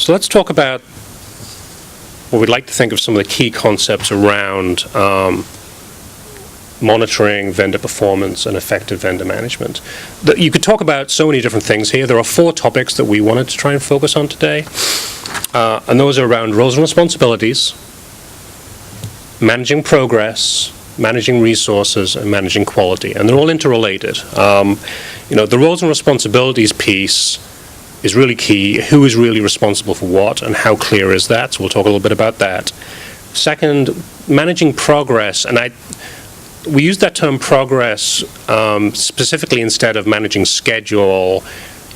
So let's talk about what we'd like to think of some of the key concepts around monitoring vendor performance and effective vendor management. You could talk about so many different things here. There are 4 topics that we wanted to try and focus on today. And those are around roles and responsibilities, managing progress, managing resources, and managing quality. And they're all interrelated. The roles and responsibilities piece is really key. Who is really responsible for what, and how clear is that? So we'll talk a little bit about that. Second, managing progress, and we use that term progress specifically instead of managing schedule,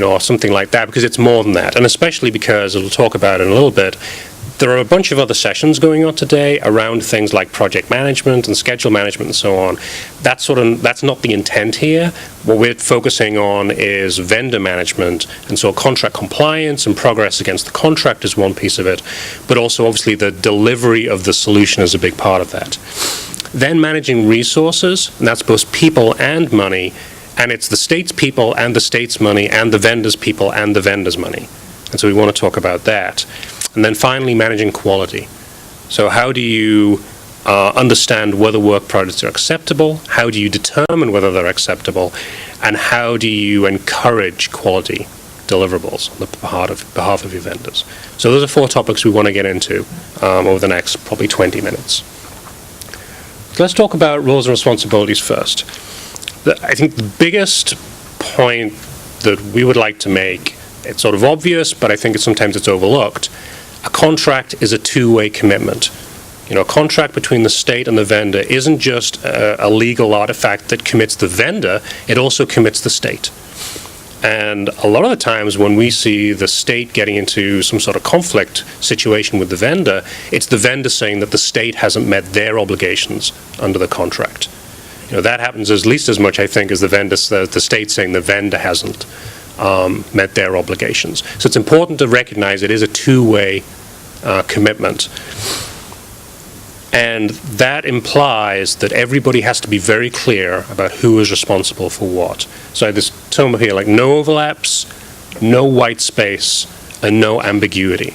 or something like that, because it's more than that. And especially because, as we'll talk about in a little bit, there are a bunch of other sessions going on today around things like project management and schedule management and so on. That's not the intent here. What we're focusing on is vendor management, and so contract compliance and progress against the contract is one piece of it, but also obviously the delivery of the solution is a big part of that. Then managing resources, and that's both people and money, and it's the state's people and the state's money and the vendor's people and the vendor's money. And so we want to talk about that. And then finally, managing quality. So how do you understand whether work products are acceptable? How do you determine whether they're acceptable? And how do you encourage quality deliverables on the behalf of your vendors? So those are 4 topics we want to get into over the next probably 20 minutes. So let's talk about roles and responsibilities first. I think the biggest point that we would like to make, it's sort of obvious, but I think sometimes it's overlooked. A contract is a two-way commitment. A contract between the state and the vendor isn't just a legal artifact that commits the vendor, it also commits the state. And a lot of the times when we see the state getting into some sort of conflict situation with the vendor, it's the vendor saying that the state hasn't met their obligations under the contract. That happens at least as much, I think, as the state saying the vendor hasn't met their obligations. So it's important to recognize it is a two-way commitment. And that implies that everybody has to be very clear about who is responsible for what. So I have this term here like no overlaps, no white space, and no ambiguity.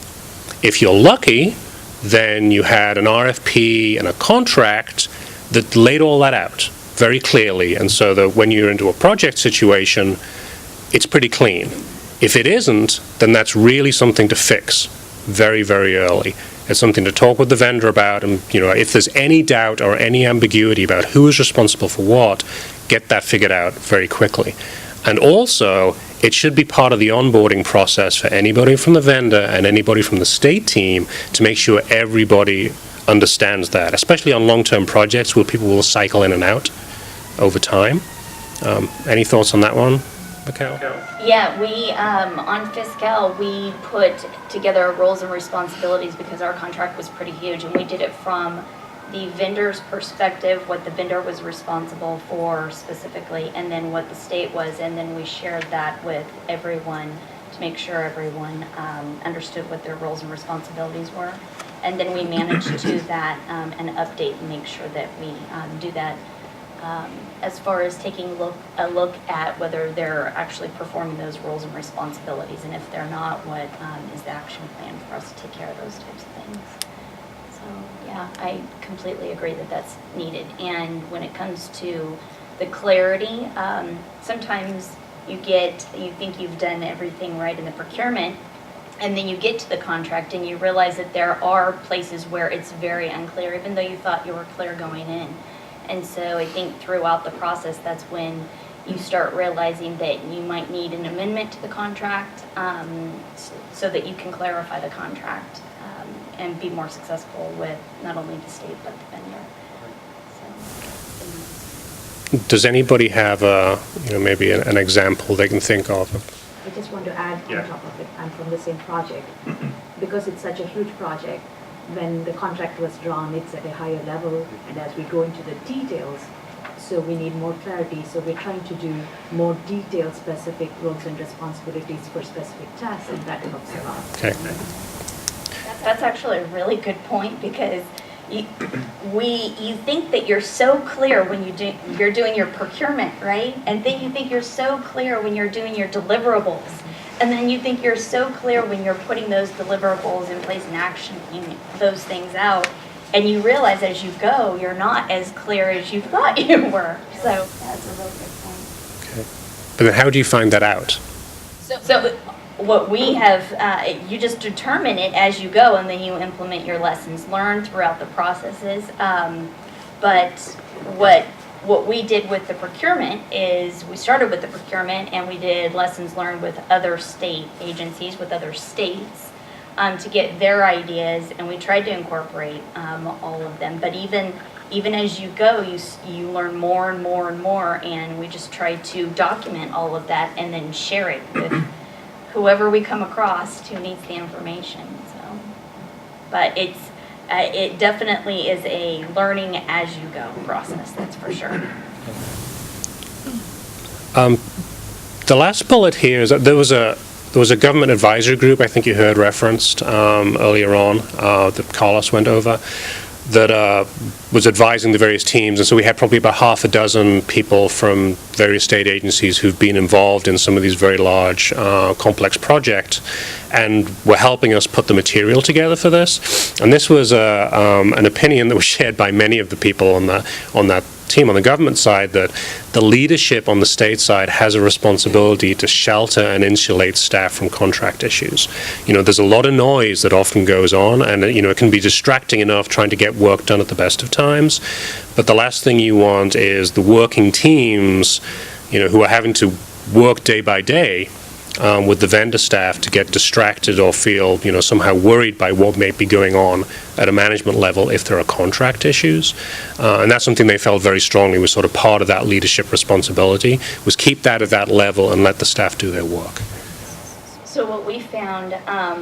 If you're lucky, then you had an RFP and a contract that laid all that out very clearly, and so that when you're into a project situation, it's pretty clean. If it isn't, then that's really something to fix very, very early. It's something to talk with the vendor about, and if there's any doubt or any ambiguity about who is responsible for what, get that figured out very quickly. And also, it should be part of the onboarding process for anybody from the vendor and anybody from the state team to make sure everybody understands that, especially on long-term projects where people will cycle in and out over time. Any thoughts on that one, Mikhail? Yeah, we, on Fiscal, we put together roles and responsibilities because our contract was pretty huge, and we did it from the vendor's perspective, what the vendor was responsible for specifically, and then what the state was, and then we shared that with everyone to make sure everyone understood what their roles and responsibilities were. And then we managed to do that and update and make sure that we do that as far as taking a look at whether they're actually performing those roles and responsibilities, and if they're not, what is the action plan for us to take care of those types of things. So yeah, I completely agree that that's needed. And when it comes to the clarity, sometimes you think you've done everything right in the procurement, and then you get to the contract and you realize that there are places where it's very unclear, even though you thought you were clear going in. And so I think throughout the process, that's when you start realizing that you might need an amendment to the contract so that you can clarify the contract and be more successful with not only the state but the vendor. So, does anybody have maybe an example they can think of? I just want to add on top of it, I'm from the same project. Because it's such a huge project, when the contract was drawn, it's at a higher level, and as we go into the details, so we need more clarity. So we're trying to do more detailed, specific roles and responsibilities for specific tasks, and that helps a lot. Okay. That's actually a really good point, because you think that you're so clear when you're doing your procurement, right? And then you think you're so clear when you're doing your deliverables. And then you think you're so clear when you're putting those deliverables in place and actioning those things out, and you realize as you go, you're not as clear as you thought you were. So that's a real good point. Okay. But then how do you find that out? So what we have, you just determine it as you go, and then you implement your lessons learned throughout the processes. But what we did with the procurement is we started with the procurement and we did lessons learned with other state agencies, with other states, to get their ideas, and we tried to incorporate all of them. But even as you go, you learn more and more and more, and we just try to document all of that and then share it with whoever we come across who needs the information. So, but it definitely is a learning as you go process, that's for sure. The last bullet here is that there was a government advisory group, I think you heard referenced earlier on, that Carlos went over, that was advising the various teams. And so we had probably about half a dozen people from various state agencies who've been involved in some of these very large, complex projects, and were helping us put the material together for this. And this was an opinion that was shared by many of the people on that team on the government side, that the leadership on the state side has a responsibility to shelter and insulate staff from contract issues. There's a lot of noise that often goes on, and it can be distracting enough trying to get work done at the best of times. But the last thing you want is the working teams, who are having to work day by day with the vendor staff, to get distracted or feel, somehow worried by what may be going on at a management level if there are contract issues. And that's something they felt very strongly was sort of part of that leadership responsibility, was keep that at that level and let the staff do their work. So what we found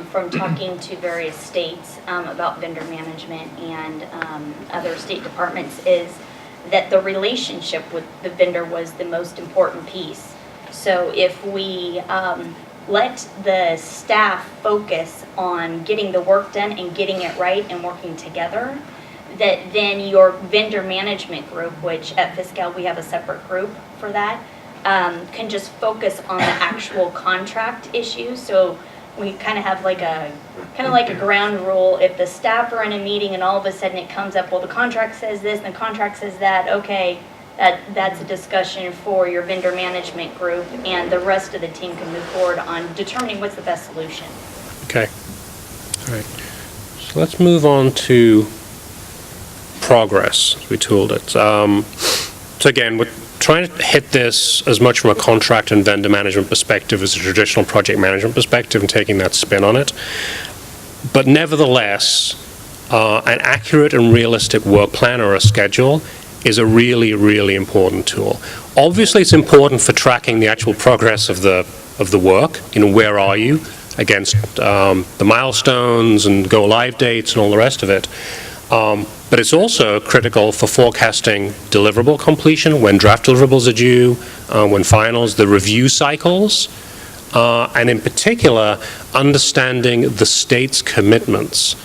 from talking to various states about vendor management and other state departments is that the relationship with the vendor was the most important piece. So if we let the staff focus on getting the work done and getting it right and working together, that then your vendor management group, which at Fiscal we have a separate group for that, can just focus on the actual contract issues. So we kind of have like a ground rule. If the staff are in a meeting and all of a sudden it comes up, well, the contract says this and the contract says that, okay, that's a discussion for your vendor management group, and the rest of the team can move forward on determining what's the best solution. Okay. All right. So let's move on to progress, as we tooled it. So again, we're trying to hit this as much from a contract and vendor management perspective as a traditional project management perspective, and taking that spin on it. But nevertheless, an accurate and realistic work plan or a schedule is a really, really important tool. Obviously, it's important for tracking the actual progress of the work. Where are you against the milestones and go live dates and all the rest of it. But it's also critical for forecasting deliverable completion, when draft deliverables are due, when finals, the review cycles, and in particular, understanding the state's commitments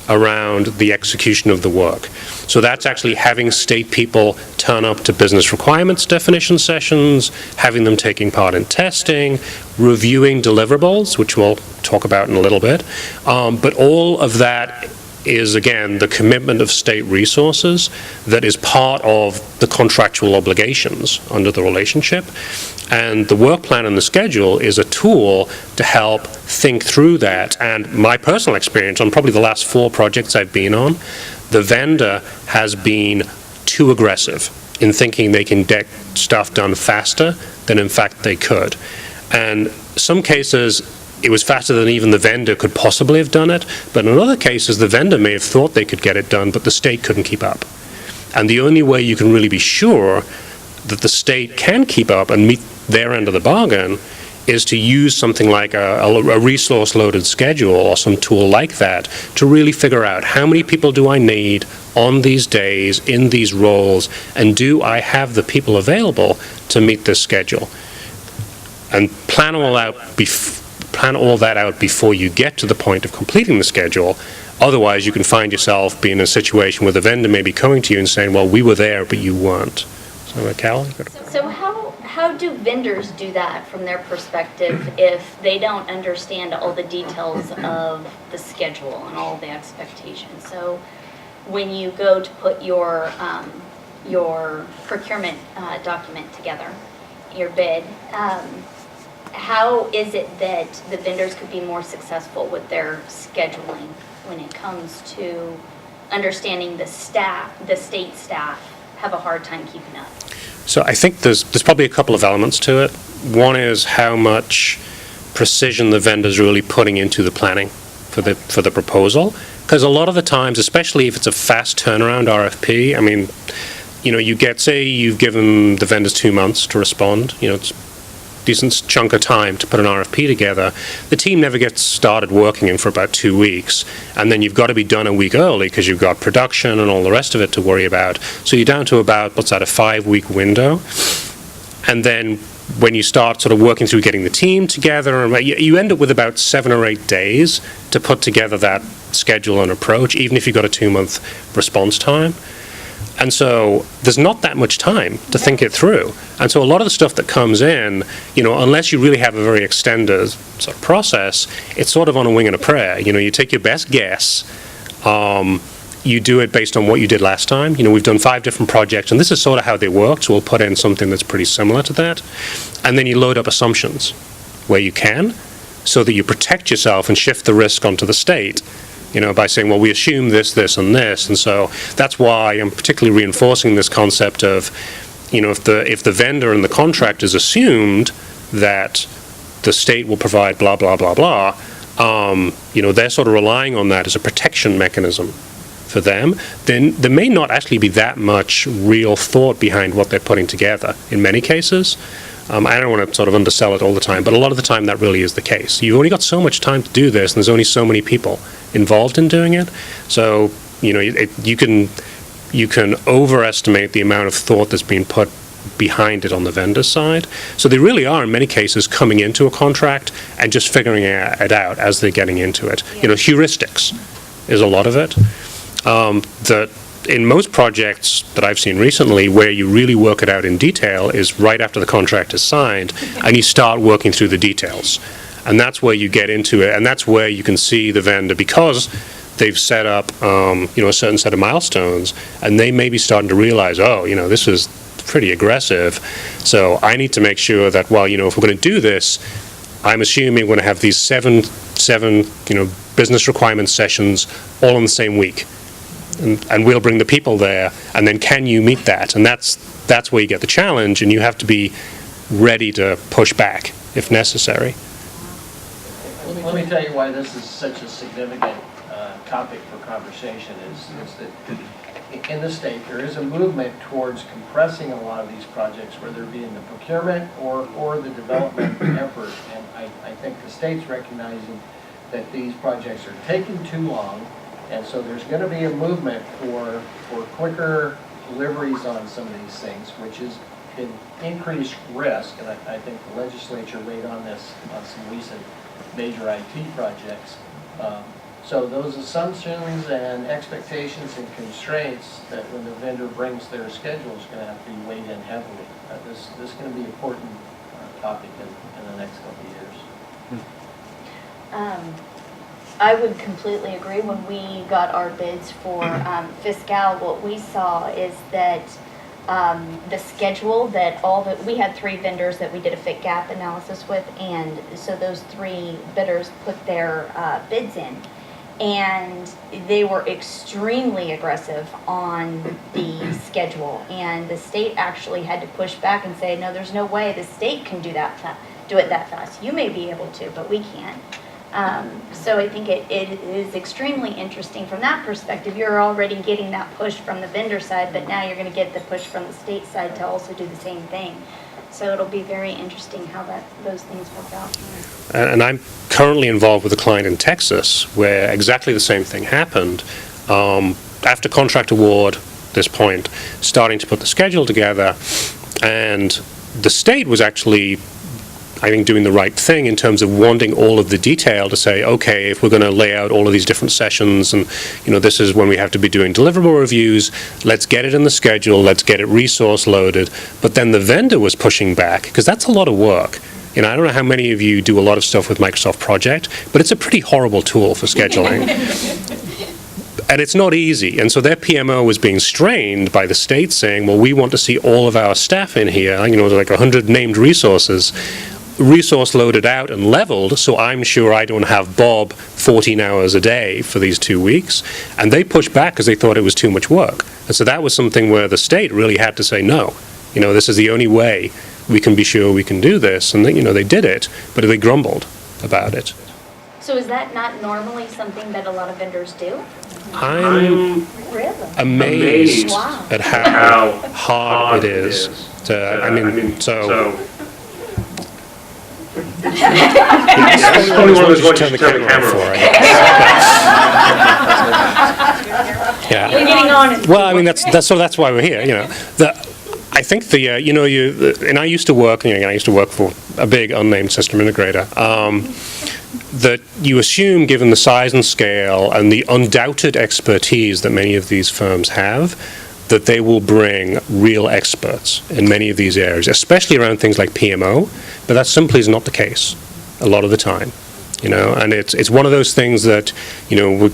around the execution of the work. So that's actually having state people turn up to business requirements definition sessions, having them taking part in testing, reviewing deliverables, which we'll talk about in a little bit. But all of that is, again, the commitment of state resources that is part of the contractual obligations under the relationship. And the work plan and the schedule is a tool to help think through that. And my personal experience on probably the last 4 projects I've been on, the vendor has been too aggressive in thinking they can get stuff done faster than in fact they could. And some cases, it was faster than even the vendor could possibly have done it, but in other cases, the vendor may have thought they could get it done, but the state couldn't keep up. And the only way you can really be sure that the state can keep up and meet their end of the bargain is to use something like a resource-loaded schedule or some tool like that to really figure out how many people do I need on these days, in these roles, and do I have the people available to meet this schedule? And plan all that out before you get to the point of completing the schedule. Otherwise, you can find yourself being in a situation where the vendor may be coming to you and saying, well, we were there, but you weren't. So, Cal? So how How do vendors do that from their perspective if they don't understand all the details of the schedule and all the expectations? So when you go to put your procurement document together, your bid, how is it that the vendors could be more successful with their scheduling when it comes to understanding the state staff have a hard time keeping up? So I think there's probably a couple of elements to it. One is how much precision the vendor's really putting into the planning for the proposal. Because a lot of the times, especially if it's a fast turnaround RFP, I mean, you get, say you've given the vendors 2 months to respond, it's a decent chunk of time to put an RFP together. The team never gets started working in for about 2 weeks, and then you've got to be done a week early because you've got production and all the rest of it to worry about. So you're down to about, what's that, a 5-week window? And then when you start sort of working through getting the team together, you end up with about 7 or 8 days to put together that schedule and approach, even if you've got a 2-month response time. And so there's not that much time to think it through. And so a lot of the stuff that comes in, unless you really have a very extended sort of process, it's sort of on a wing and a prayer. You take your best guess. You do it based on what you did last time. We've done 5 different projects, and this is sort of how they work, so we'll put in something that's pretty similar to that. And then you load up assumptions where you can, so that you protect yourself and shift the risk onto the state, by saying, well, we assume this, this, and this. And so that's why I'm particularly reinforcing this concept of, if the vendor and the contract is assumed that the state will provide blah, blah, blah, blah, they're sort of relying on that as a protection mechanism for them, then there may not actually be that much real thought behind what they're putting together in many cases. I don't want to sort of undersell it all the time, but a lot of the time that really is the case. You've only got so much time to do this, and there's only so many people involved in doing it. So, you can overestimate the amount of thought that's being put behind it on the vendor side. So they really are, in many cases, coming into a contract and just figuring it out as they're getting into it. Heuristics is a lot of it. That in most projects that I've seen recently, where you really work it out in detail is right after the contract is signed, and you start working through the details. And that's where you get into it, and that's where you can see the vendor, because they've set up a certain set of milestones, and they may be starting to realize, this is pretty aggressive, so I need to make sure that, if we're going to do this, I'm assuming we're going to have these seven business requirement sessions all in the same week. And we'll bring the people there, and then can you meet that? And that's where you get the challenge, and you have to be ready to push back if necessary. Let me tell you why this is such a significant topic for conversation is that in the state there is a movement towards compressing a lot of these projects, whether it be in the procurement or the development effort. And I think the state's recognizing that these projects are taking too long. And so there's going to be a movement for quicker deliveries on some of these things, which is an increased risk. And I think the legislature weighed on this on some recent major IT projects. So those assumptions and expectations and constraints that when the vendor brings their schedule is going to have to be weighed in heavily. This is going to be an important topic in the next couple of years. I would completely agree. When we got our bids for Fiscal, what we saw is that the schedule that we had 3 vendors that we did a fit gap analysis with, and so those 3 bidders put their bids in, and they were extremely aggressive on the schedule, and the state actually had to push back and say, no, there's no way the state can do it that fast. You may be able to, but we can't. So I think it is extremely interesting from that perspective. You're already getting that push from the vendor side, but now you're going to get the push from the state side to also do the same thing. So it'll be very interesting how those things work out. And I'm currently involved with a client in Texas where exactly the same thing happened. After contract award, this point, starting to put the schedule together, and the state was actually I think, doing the right thing in terms of wanting all of the detail to say, okay, if we're going to lay out all of these different sessions and, this is when we have to be doing deliverable reviews, let's get it in the schedule, let's get it resource loaded. But then the vendor was pushing back, because that's a lot of work. I don't know how many of you do a lot of stuff with Microsoft Project, but it's a pretty horrible tool for scheduling. And it's not easy. And so their PMO was being strained by the state saying, well, we want to see all of our staff in here, like 100 named resources, resource loaded out and leveled, so I'm sure I don't have Bob 14 hours a day for these 2 weeks. And they pushed back because they thought it was too much work. And so that was something where the state really had to say, no, this is the only way we can be sure we can do this. And they did it, but they grumbled about it. So is that not normally something that a lot of vendors do? I'm Really? amazed Wow. at how hard it is. So it's only one of those ones you turn the camera for, I guess. Yeah. You're getting on. Well, that's why we're here. I think and I used to work. I used to work for a big unnamed system integrator. That you assume, given the size and scale and the undoubted expertise that many of these firms have, that they will bring real experts in many of these areas, especially around things like PMO, but that simply is not the case a lot of the time. And it's one of those things that, we're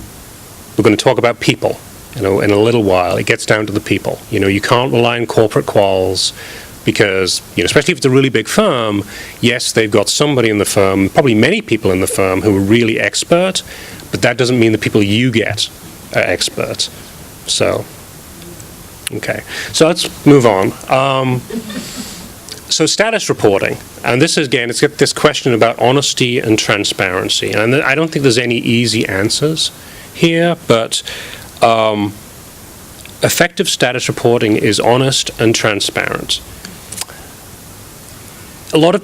going to talk about people, in a little while. It gets down to the people. You can't rely on corporate quals, because, especially if it's a really big firm, yes, they've got somebody in the firm, probably many people in the firm who are really expert, but that doesn't mean the people you get are expert. So, okay. So let's move on. So status reporting. And this is, again, it's got this question about honesty and transparency. And I don't think there's any easy answers here, but effective status reporting is honest and transparent. A lot of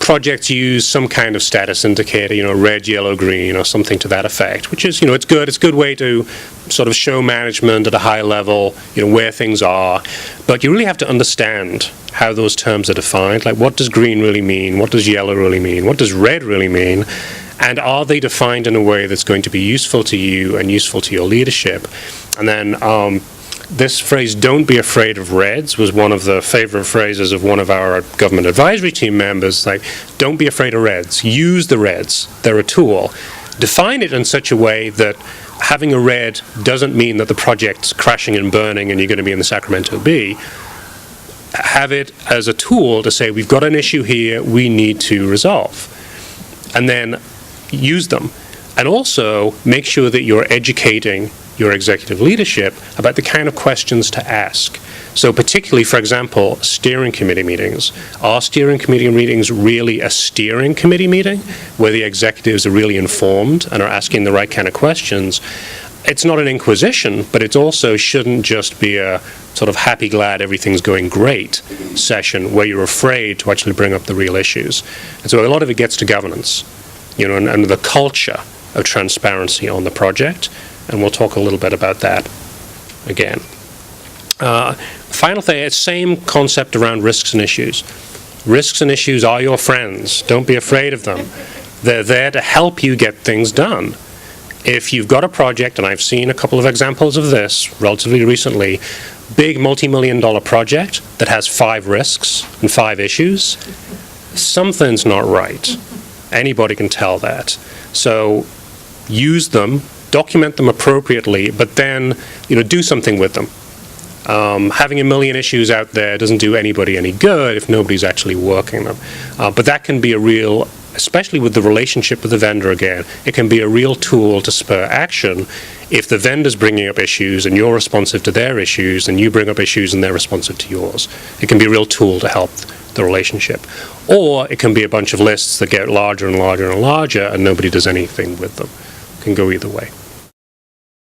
projects use some kind of status indicator, red, yellow, green, or something to that effect, which is, it's good. It's a good way to sort of show management at a high level, where things are. But you really have to understand how those terms are defined. Like, what does green really mean? What does yellow really mean? What does red really mean? And are they defined in a way that's going to be useful to you and useful to your leadership? And then this phrase, "don't be afraid of reds," was one of the favorite phrases of one of our government advisory team members. Like, don't be afraid of reds. Use the reds. They're a tool. Define it in such a way that having a red doesn't mean that the project's crashing and burning and you're going to be in the Sacramento Bee. Have it as a tool to say, we've got an issue here we need to resolve. And then use them. And also make sure that you're educating your executive leadership about the kind of questions to ask. So particularly, for example, steering committee meetings. Are steering committee meetings really a steering committee meeting where the executives are really informed and are asking the right kind of questions? It's not an inquisition, but it also shouldn't just be a sort of happy, glad, everything's going great session where you're afraid to actually bring up the real issues. And so a lot of it gets to governance, and the culture of transparency on the project. And we'll talk a little bit about that again. Final thing, same concept around risks and issues. Risks and issues are your friends. Don't be afraid of them. They're there to help you get things done. If you've got a project, and I've seen a couple of examples of this relatively recently, big multi-million-dollar project that has 5 risks and 5 issues, something's not right. Anybody can tell that. So use them, document them appropriately, but then do something with them. Having a million issues out there doesn't do anybody any good if nobody's actually working them. But that can be a real, especially with the relationship with the vendor again, it can be a real tool to spur action if the vendor's bringing up issues and you're responsive to their issues and you bring up issues and they're responsive to yours. It can be a real tool to help the relationship. Or it can be a bunch of lists that get larger and larger and larger and nobody does anything with them. It can go either way.